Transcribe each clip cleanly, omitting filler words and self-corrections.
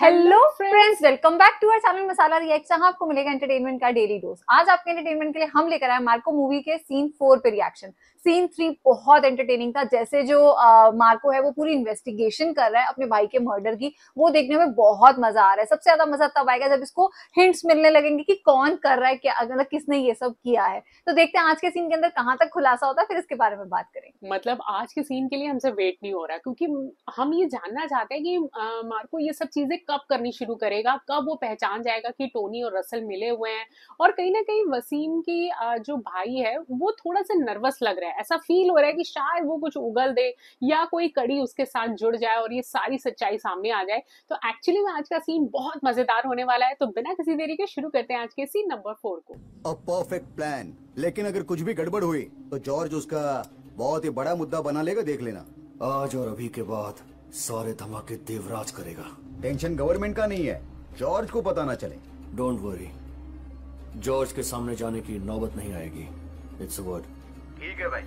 Hello friends, welcome back to our channel Masala react. जहां आपको मिलेगा एंटरटेनमेंट का डेली डोज। आज आपके एंटरटेनमेंट के लिए हम लेकर आए मार्को मूवी के सीन 4 पे रिएक्शन। सीन 3 बहुत एंटरटेनिंग था। जैसे जो मार्को है वो पूरी इन्वेस्टिगेशन कर रहा है अपने भाई के मर्डर की, वो देखने में बहुत मजा आ रहा है। सबसे ज्यादा मजा तब आएगा जब इसको हिंट्स मिलने लगेंगे कि कौन कर रहा है, क्या मतलब किसने ये सब किया है। तो देखते हैं आज के सीन के अंदर कहां तक खुलासा होता है, फिर इसके बारे में बात करेंगे। मतलब आज के सीन के लिए हमसे वेट नहीं हो रहा, क्योंकि हम ये जानना चाहते हैं कि मार्को ये सब चीजें कब करनी शुरू करेगा, कब वो पहचान जाएगा कि टोनी और रसल मिले हुए हैं। और कहीं ना कहीं वसीम की जो भाई है वो थोड़ा सा नर्वस लग रहा है। ऐसा फील हो रहा है कि शायद वो कुछ उगल दे या कोई कड़ी उसके साथ जुड़ जाए और ये सारी सच्चाई सामने आ जाए। तो एक्चुअली में आज का सीन बहुत मजेदार होने वाला है। तो बिना किसी देरी के शुरू करते हैं आज के सीन नंबर 4 को। अ परफेक्ट प्लान, लेकिन अगर कुछ भी गड़बड़ हुई तो जॉर्ज उसका बहुत ही बड़ा मुद्दा बना लेगा, देख लेना। आज और अभी के बाद सारे धमाके देवराज करेगा। टेंशन गवर्नमेंट का नहीं है, जॉर्ज को पता ना चले। डोंट वरी, जॉर्ज के सामने जाने की नौबत नहीं आएगी। It's a word. ठीक है भाई।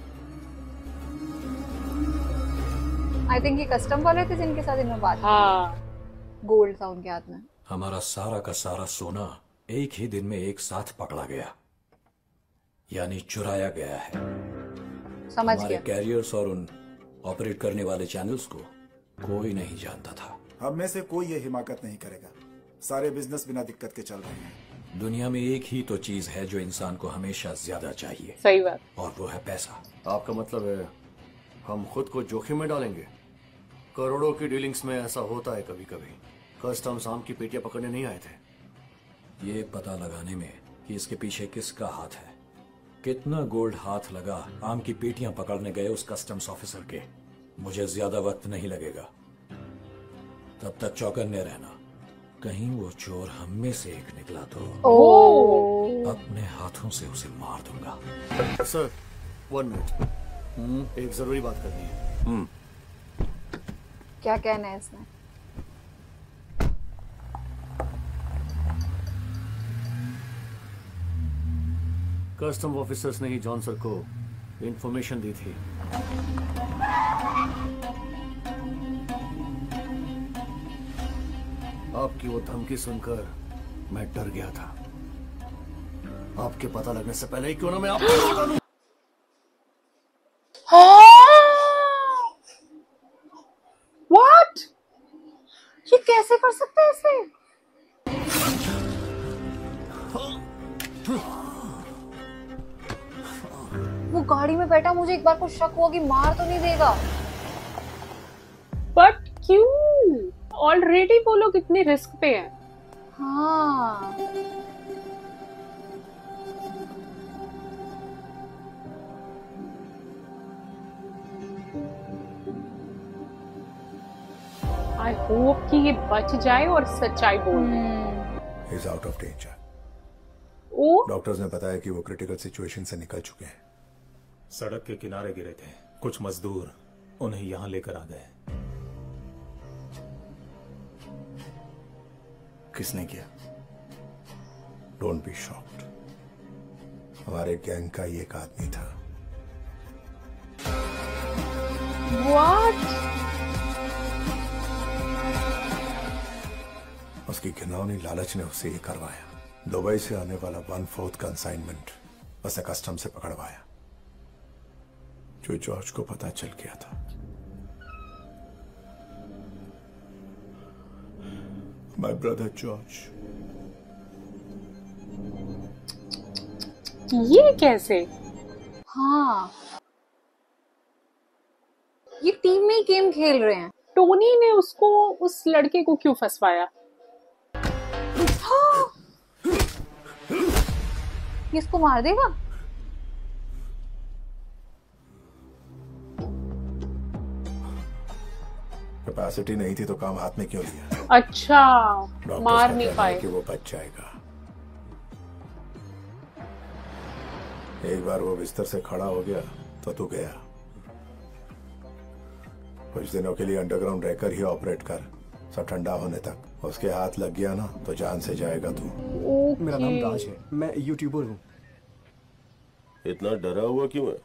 आई थिंक ये कस्टम वाले थे जिनके साथ इन्होंने बात की। गोल्ड था उनके हाथ में। हमारा सारा का सारा सोना एक ही दिन में एक साथ पकड़ा गया, यानी चुराया गया है। समझ हमारे गया। कैरियर्स और उन ऑपरेट करने वाले चैनल्स को कोई नहीं जानता था। हम में से कोई ये हिमाकत नहीं करेगा। सारे बिजनेस बिना दिक्कत के चल रहे हैं। दुनिया में एक ही तो चीज है जो इंसान को हमेशा ज्यादा चाहिए, सही बात। और वो है पैसा। आपका मतलब है हम खुद को जोखिम में डालेंगे? करोड़ों की डीलिंग्स में ऐसा होता है कभी कभी। कस्टम्स आम की पेटियां पकड़ने नहीं आए थे। ये पता लगाने में कि इसके पीछे किसका हाथ है, कितना गोल्ड हाथ लगा आम की पेटियां पकड़ने गए उस कस्टम्स ऑफिसर के, मुझे ज्यादा वक्त नहीं लगेगा। तब तक चौकन्ने रहना, कहीं वो चोर हम में से एक निकला तो अपने हाथों से उसे मार दूंगा। सर 1 मिनट, एक जरूरी बात करनी है। क्या कहना है इसमें? कस्टम ऑफिसर्स ने ही जॉन सर को इंफॉर्मेशन दी थी। आपकी वो धमकी सुनकर मैं डर गया था। आपके पता लगने से पहले ही क्यों ना मैं आपको बता दूं। व्हाट? ये कैसे कर सकते हैं इसे? वो गाड़ी में बैठा, मुझे एक बार को शक हुआ कि मार तो नहीं देगा। बट क्यों? ऑलरेडी वो लोग इतने रिस्क पे हैं। हाँ, आई होप कि ये बच जाए और सच्चाई बोल दे। Is out of danger. ओ डॉक्टर्स ने बताया कि वो क्रिटिकल सिचुएशन से निकल चुके हैं। सड़क के किनारे गिरे थे, कुछ मजदूर उन्हें यहां लेकर आ गए। किसने किया? डोंट बी शॉक्ड, हमारे गैंग का ही एक आदमी था। व्हाट? उसकी घिनौनी लालच ने उसे ये करवाया। दुबई से आने वाला 1/4 कंसाइनमेंट उसने कस्टम से पकड़वाया, जो जॉर्ज को पता चल गया था। My brother George. ये कैसे? हाँ, ये टीम में ही गेम खेल रहे हैं। टोनी ने उसको उस लड़के को क्यों फंसवाया? ये इसको मार देगा। कैपेसिटी नहीं थी तो काम हाथ में क्यों लिया? अच्छा, डॉक्टर्स मार का नहीं कहना पाए। है कि वो बच जाएगा। एक बार वो बिस्तर से खड़ा हो गया तो तू गया। कुछ दिनों के लिए अंडरग्राउंड रहकर ही ऑपरेट कर, सब ठंडा होने तक। उसके हाथ लग गया ना तो जान से जाएगा तू। मेरा नाम राज है, मैं यूट्यूबर हूँ। इतना डरा हुआ क्यों है?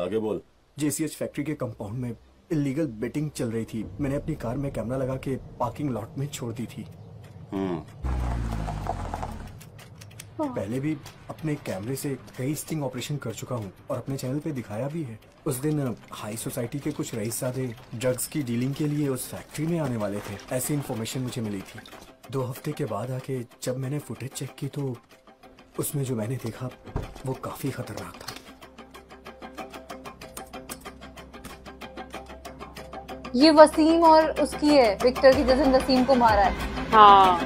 आगे बोल। जेसीएच फैक्ट्री के कंपाउंड में इलीगल बेटिंग चल रही थी। मैंने अपनी कार में कैमरा लगा के पार्किंग लॉट में छोड़ दी थी। पहले भी अपने कैमरे से कई स्टिंग ऑपरेशन कर चुका हूँ और अपने चैनल पे दिखाया भी है। उस दिन हाई सोसाइटी के कुछ रईसज़ादे ड्रग्स की डीलिंग के लिए उस फैक्ट्री में आने वाले थे, ऐसी इन्फॉर्मेशन मुझे मिली थी। 2 हफ्ते के बाद आके जब मैंने फुटेज चेक की तो उसमें जो मैंने देखा वो काफी खतरनाक था। ये वसीम और उसकी है, विक्टर की, जिसने वसीम को मारा है। हाँ।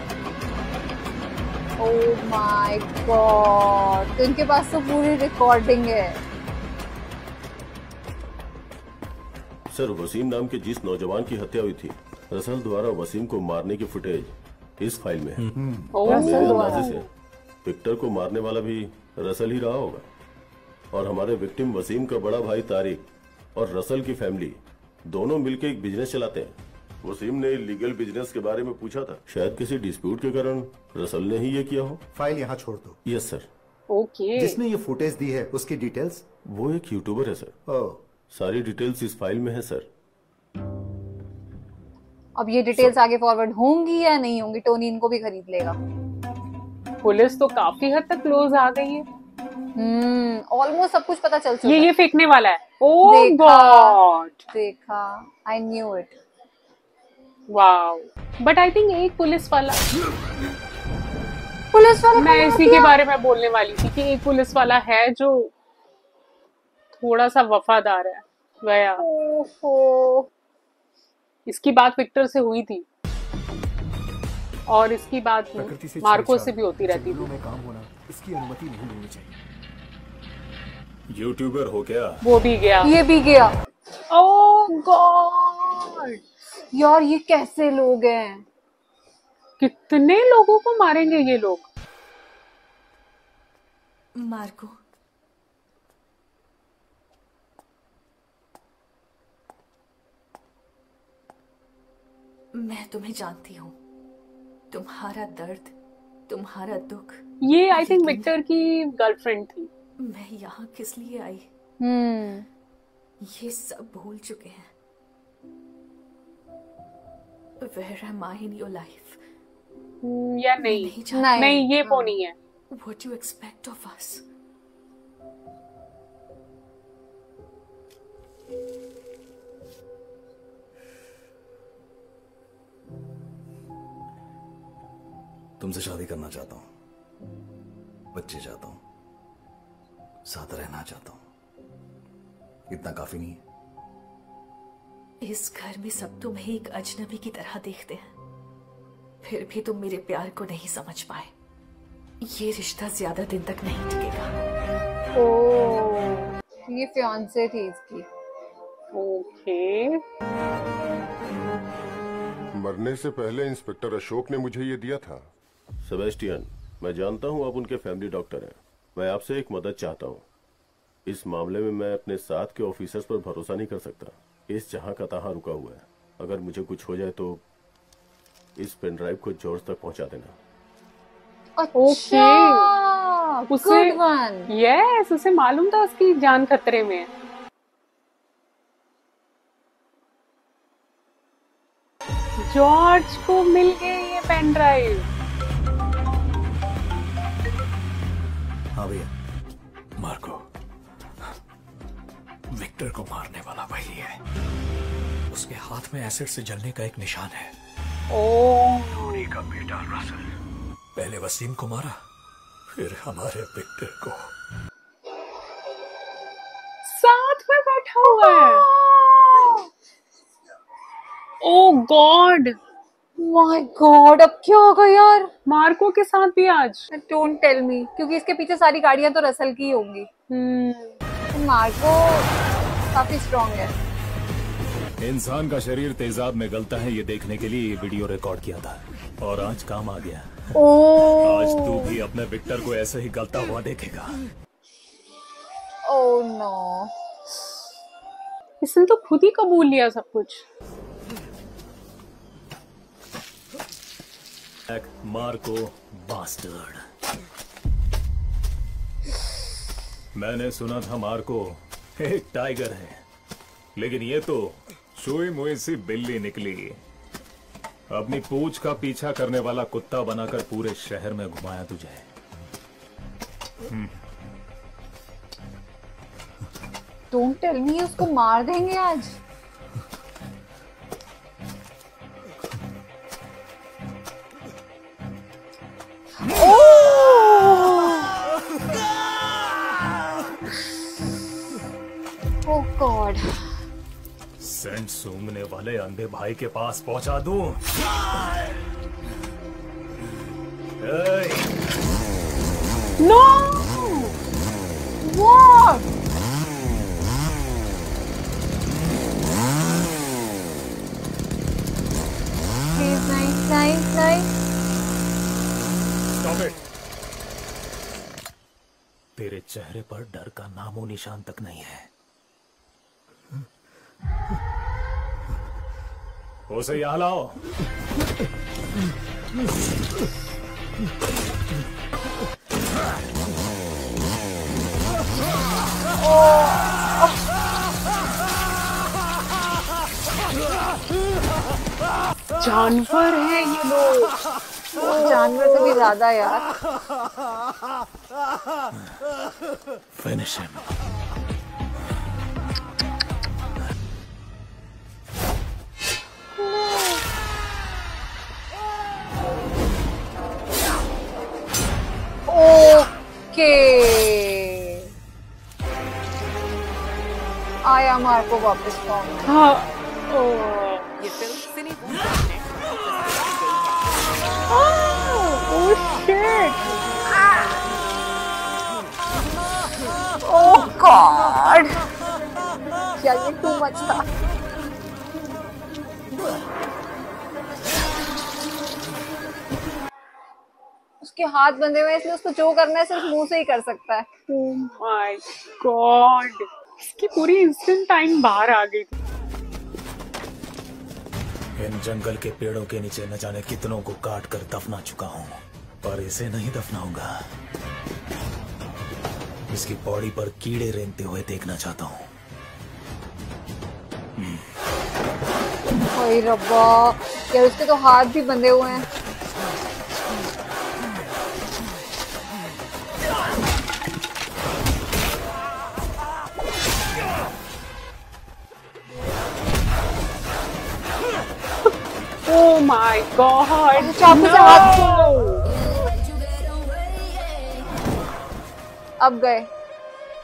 ओह माय गॉड, तो इनके पास तो पूरी रिकॉर्डिंग है। सर, वसीम नाम के जिस नौजवान की हत्या हुई थी, रसल द्वारा वसीम को मारने की फुटेज इस फाइल में है। मेरे अंदाजे से विक्टर को मारने वाला भी रसल ही रहा होगा और हमारे विक्टिम वसीम का बड़ा भाई तारिक और रसल की फैमिली दोनों मिलकर एक बिजनेस चलाते हैं। वसीम ने लीगल बिजनेस के बारे में पूछा था, शायद किसी डिस्प्यूट के कारण रसल ने ही ये किया हो। फाइल यहाँ छोड़ दो। Yes sir. ओके। जिसने ये फुटेज दी है उसकी डिटेल्स? वो एक यूट्यूबर है सर। ओह, सारी डिटेल्स इस फाइल में है सर। अब ये डिटेल्स आगे फॉरवर्ड होंगी या नहीं होंगी, टोनी इनको भी खरीद लेगा। पुलिस तो काफी हद तक क्लोज आ गई है। ऑलमोस्ट सब कुछ पता चल चुका है। ये फेंकने वाला है। ओह गॉड, देखा, I knew it. Wow, but I think एक पुलिस वाला मैं इसी के बारे में बोलने वाली थी कि एक पुलिस वाला है जो थोड़ा सा वफादार है। गया। ओहो। इसकी बात विक्टर से हुई थी और इसकी बात मार्को से भी होती रहती थी। में काम होना, इसकी अनुमति नहीं मिलनी चाहिए। यूट्यूबर हो क्या? वो भी गया, ये भी गया। ओह गॉड यार, ये कैसे लोग हैं? कितने लोगों को मारेंगे ये लोग? मार्को, मैं तुम्हें जानती हूँ, तुम्हारा दर्द, तुम्हारा दुख। ये आई थिंक विक्टर की गर्लफ्रेंड थी। मैं यहाँ किस लिए आई? ये सब भूल चुके हैं। Where am I in your life? या नहीं, ये वो नहीं है। What do you expect of us? तुमसे शादी करना चाहता हूं, बच्चे चाहता हूं, साथ रहना चाहता हूं। इतना काफी नहीं है? इस घर में सब तुम्हें एक अजनबी की तरह देखते हैं, फिर भी तुम मेरे प्यार को नहीं समझ पाए। ये रिश्ता ज्यादा दिन तक नहीं टिकेगा। ओह, ये फियांसे थी इसकी। ओके। मरने से पहले इंस्पेक्टर अशोक ने मुझे ये दिया था। सेबेस्टियन, मैं जानता हूँ आप उनके फैमिली डॉक्टर हैं। मैं आपसे एक मदद चाहता हूँ। इस मामले में मैं अपने साथ के ऑफिसर्स पर भरोसा नहीं कर सकता। इस जहां का तहां रुका हुआ है। अगर मुझे कुछ हो जाए तो इस पेन ड्राइव को जॉर्ज तक पहुंचा देना। ओके। उसे यस, उसे मालूम था उसकी जान खतरे में है। जॉर्ज को मिल गई ये पेन ड्राइव। हाँ भैया। मार्को, विक्टर को मारने वाला वही है। उसके हाथ में एसिड से जलने का एक निशान है। टोनी का बेटा रसल पहले वसीम को मारा, फिर हमारे विक्टर को। साथ में बैठा हुआ है। ओह गॉड, माय गॉड, अब क्या होगा यार? मार्को के साथ भी आज? डोंट टेल मी, क्योंकि इसके पीछे सारी गाड़ियां तो रसल की होंगी। मार्को काफी स्ट्रॉन्ग है। इंसान का शरीर तेजाब में गलता है, ये देखने के लिए ये वीडियो रिकॉर्ड किया था और आज काम आ गया। आज तू भी अपने विक्टर को ऐसे ही गलता हुआ देखेगा। ओह नो, इसने तो खुद ही कबूल लिया सब कुछ। Marco bastard. मैंने सुना था मार्को एक टाइगर है, लेकिन ये तो चोई मुई सी बिल्ली निकली। अपनी पूंछ का पीछा करने वाला कुत्ता बनाकर पूरे शहर में घुमाया तुझे। डोंट टेल मी उसको मार देंगे आज। ओह गॉड। सेंट सूंघने वाले अंधे भाई के पास पहुंचा दूं? Know what? Please nice. Stop it. तेरे चेहरे पर डर का नामो निशान तक नहीं है। उसे यहाँ लाओ। जानवर है ये लोग। जानवर से भी ज्यादा यार। Finish him. ओके आया मार्को वापस फॉर्म में। हाँ। ये फिल्म सिनी ओह गॉड, क्या ये टू मच था। उसके हाथ बंधे हुए हैं, इसलिए उसको जो करना है सिर्फ मुंह से ही कर सकता है। ओह माय गॉड, इसकी पूरी इंस्टेंट टाइम बाहर आ गई थी। इन जंगल के पेड़ों के नीचे न जाने कितनों को काट कर दफना चुका हूँ, पर इसे नहीं दफनाऊंगा। इसकी बॉडी पर कीड़े रेंगते हुए देखना चाहता हूँ। ओए रब्बा, यार उसके तो हाथ भी बंधे हुए हैं। Oh my God! चाकू से हाथ अब गए,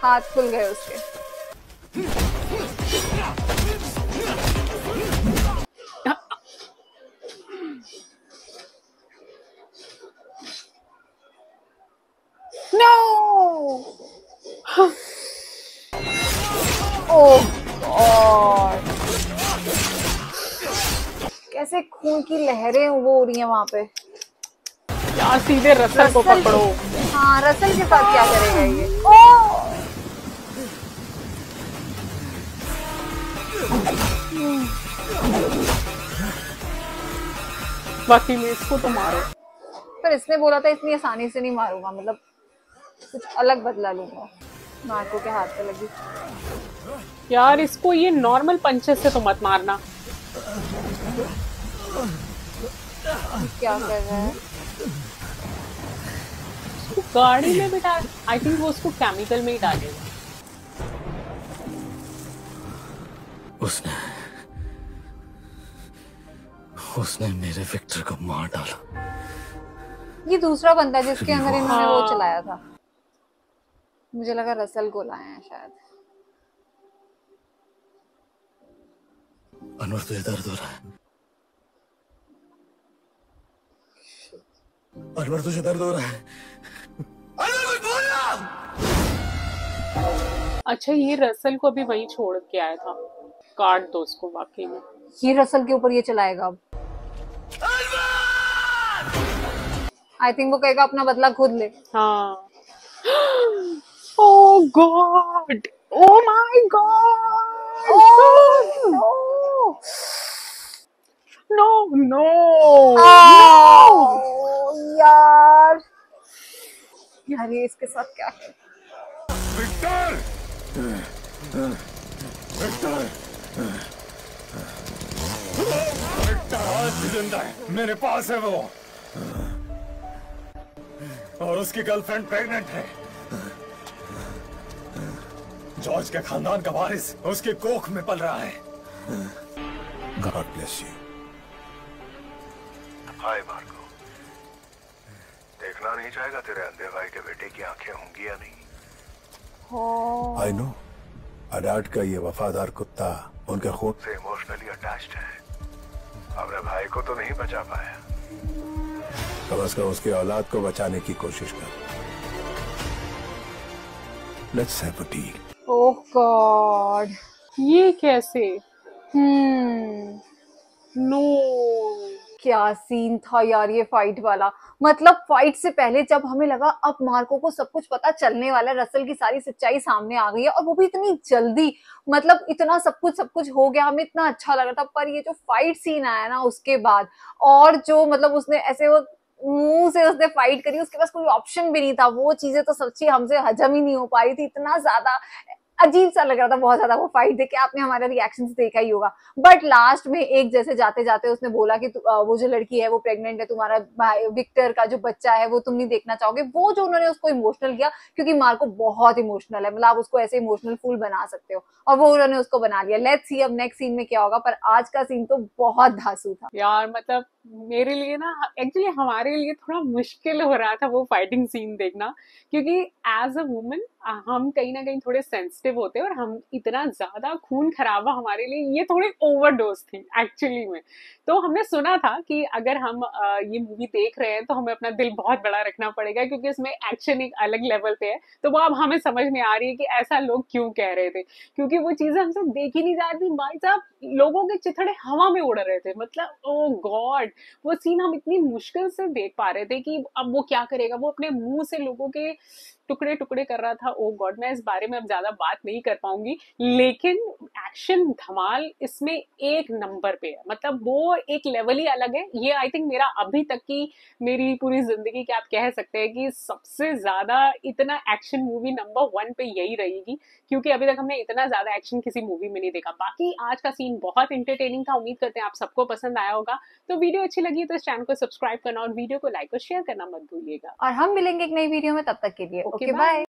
हाथ खुल गए उसके। No! ओह गॉड, कैसे खून की लहरें वो हो रही हैं वहां पे। यार सीधे रसल को पकड़ो। हाँ, रसल के साथ क्या करेगा ये। ओह बाकी में इसको तो मारो। पर इसने बोला था इतनी आसानी से नहीं मारूंगा, मतलब कुछ अलग बदला लूंगा। मार्को के हाथ पे लगी। यार इसको ये नॉर्मल पंचेस से तो मत मारना। क्या कर रहा है? गाड़ी में भी डाल, आई थिंक वो उसको केमिकल में ही डालेगा। उसने मेरे विक्टर को मार डाला। ये दूसरा बंदा जिसके अंदर इन्होंने वो चलाया था। मुझे लगा रसल को लाया है शायद। अनवर तुझे दर्द हो रहा है? अनवर तुझे दर्द हो रहा है? अनवर कुछ बोलना! अच्छा ये रसल को अभी वहीं छोड़ के आया था। काट दो उसको वाकई में। ये रसल के ऊपर ये चलाएगा अब। आई थिंक वो कहेगा अपना बदला खुद ले। हाँ। Oh God, oh my God, no no यार ये इसके साथ क्या है? विक्टर! विक्टर! आज जिंदा है, मेरे पास है वो, और उसकी गर्लफ्रेंड प्रेग्नेंट है। जॉर्ज के खानदान का वारिस उसकी कोख में पल रहा है। God bless you. Hi Marco, देखना नहीं चाहेगा तेरे अंधे भाई के बेटे की आंखें होंगी या नहीं? आई नो, अडाट का ये वफादार कुत्ता उनके खून से इमोशनली अटैच्ड है। अपने भाई को तो नहीं बचा पाया, कम से कम उसकी औलाद को बचाने की कोशिश कर। Let's have a deal. Oh God, ये कैसे? नो, क्या सीन था यार ये फाइट वाला। मतलब फाइट से पहले जब हमें लगा अब मार्को को सब कुछ पता चलने वाला है, रसल की सारी सच्चाई सामने आ गई है, और वो भी इतनी जल्दी, मतलब इतना सब कुछ हो गया, हमें इतना अच्छा लगा था। पर ये जो फाइट सीन आया ना उसके बाद, और जो मतलब उसने ऐसे वो मुंह से उसने फाइट करी, उसके पास कोई ऑप्शन भी नहीं था, वो चीजें तो सच्ची हमसे हजम ही नहीं हो पा रही थी। इतना ज्यादा अजीब सा लग रहा था बहुत ज्यादा वो फाइट देख के। आपने हमारा रिएक्शन देखा ही होगा। बट लास्ट में एक जैसे जाते जाते उसने बोला कि वो जो लड़की है वो प्रेग्नेंट है, तुम्हारा भाई विक्टर का जो बच्चा है वो तुम नहीं देखना चाहोगे। वो जो उन्होंने उसको इमोशनल किया, क्योंकि मार्को बहुत इमोशनल है, मतलब आप उसको ऐसे इमोशनल फूल बना सकते हो, और वो उन्होंने उसको बना लिया। लेट्स सी अब नेक्स्ट सीन में क्या होगा। पर आज का सीन तो बहुत धांसू था यार। मतलब मेरे लिए ना, एक्चुअली हमारे लिए थोड़ा मुश्किल हो रहा था वो फाइटिंग सीन देखना, क्योंकि एज अ वुमन हम कहीं ना कहीं थोड़े सेंसिटिव होते हैं, और हम इतना ज्यादा खून खराबा हमारे लिए ये थोड़ी ओवरडोज थी एक्चुअली में। तो हमने सुना था कि अगर हम ये मूवी देख रहे हैं तो हमें अपना दिल बहुत बड़ा रखना पड़ेगा, क्योंकि इसमें एक्शन एक अलग लेवल पे है। तो वो अब हमें समझ में आ रही है कि ऐसा लोग क्यों कह रहे थे, क्योंकि वो चीजें हमसे देखी नहीं जा रही थी। भाई साहब, लोगों के चिथड़े हवा में उड़ रहे थे। मतलब ओ गॉड, वो सीन हम इतनी मुश्किल से देख पा रहे थे कि अब वो क्या करेगा। वो अपने मुंह से लोगों के टुकड़े टुकड़े कर रहा था। ओ गॉड, मैं इस बारे में अब ज्यादा बात नहीं कर पाऊंगी, लेकिन एक्शन धमाल इसमें एक नंबर पे है। मतलब वो एक लेवल ही अलग है। ये आई थिंक मेरा अभी तक की, मेरी पूरी जिंदगी के आप कह सकते हैं कि सबसे ज्यादा इतना एक्शन मूवी नंबर 1 पे यही रहेगी, क्योंकि अभी तक हमने इतना ज्यादा एक्शन किसी मूवी में नहीं देखा। बाकी आज का सीन बहुत इंटरटेनिंग था। उम्मीद करते हैं आप सबको पसंद आया होगा। तो वीडियो अच्छी लगी तो इस चैनल को सब्सक्राइब करना और वीडियो को लाइक और शेयर करना मत भूलिएगा। और हम मिलेंगे एक नई वीडियो में, तब तक के लिए ओके बाय।